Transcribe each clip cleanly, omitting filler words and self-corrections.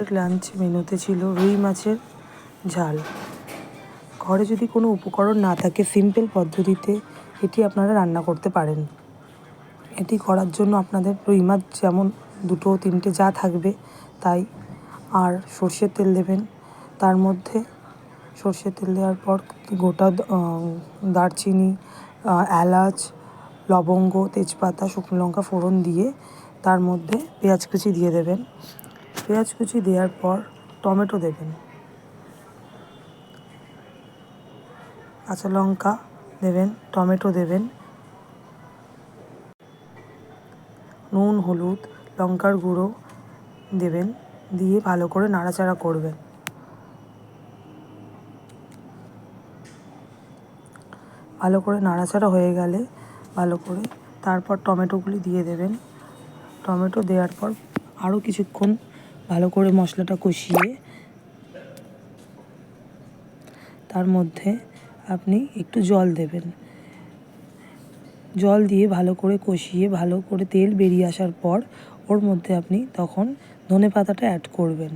Lunch মেনুতে ছিল রুই মাছের ঝাল। ঘরে যদি কোনো উপকরণ না থাকে, সিম্পল পদ্ধতিতে এটি আপনারা রান্না করতে পারেন। এটি করার জন্য আপনাদের রুই মাছ যেমন 2-3টে যা থাকবে তাই, আর সর্ষের তেল দেবেন। তার মধ্যে সর্ষের তেল দেওয়ার পর গোটা দারচিনি, এলাচ, লবঙ্গ, তেজপাতা, শুকনো লঙ্কা ফোড়ন দিয়ে তার মধ্যে পেঁয়াজ কুচি দিয়ে দেবেন। পেঁয়াজ কুচি দেওয়ার পর টমেটো দেবেন, কাঁচা লঙ্কা দেবেন, টমেটো দেবেন, নুন, হলুদ, লঙ্কার গুঁড়ো দেবেন, দিয়ে ভালো করে নাড়াচাড়া করবেন। ভালো করে নাড়াচাড়া হয়ে গেলে ভালো করে তারপর টমেটোগুলি দিয়ে দেবেন। টমেটো দেওয়ার পর আরও কিছুক্ষণ ভালো করে মশলাটা কষিয়ে তার মধ্যে আপনি একটু জল দেবেন। জল দিয়ে ভালো করে কষিয়ে ভালো করে তেল বেরিয়ে আসার পর ওর মধ্যে আপনি তখন ধনেপাতাটা অ্যাড করবেন।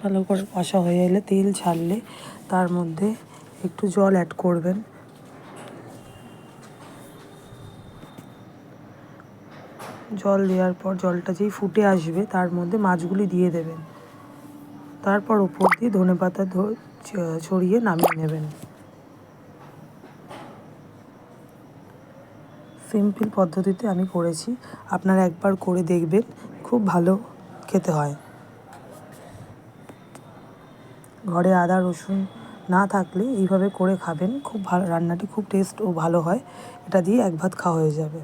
ভালো করে কষা হয়ে এলে, তেল ছাড়লে তার মধ্যে একটু জল অ্যাড করবেন। জল দেওয়ার পর জলটা যেই ফুটে আসবে তার মধ্যে মাছগুলি দিয়ে দেবেন। তারপর উপর দিয়ে ধনেপাতা ছড়িয়ে নামিয়ে নেবেন। সিম্পল পদ্ধতিতে আমি করেছি, আপনারা একবার করে দেখবেন, খুব ভালো খেতে হয়। ঘরে আদা রসুন না থাকলে এইভাবে করে খাবেন, খুব ভালো, রান্নাটি খুব টেস্ট ও ভালো হয়। এটা দিয়ে এক ভাত খাওয়া হয়ে যাবে।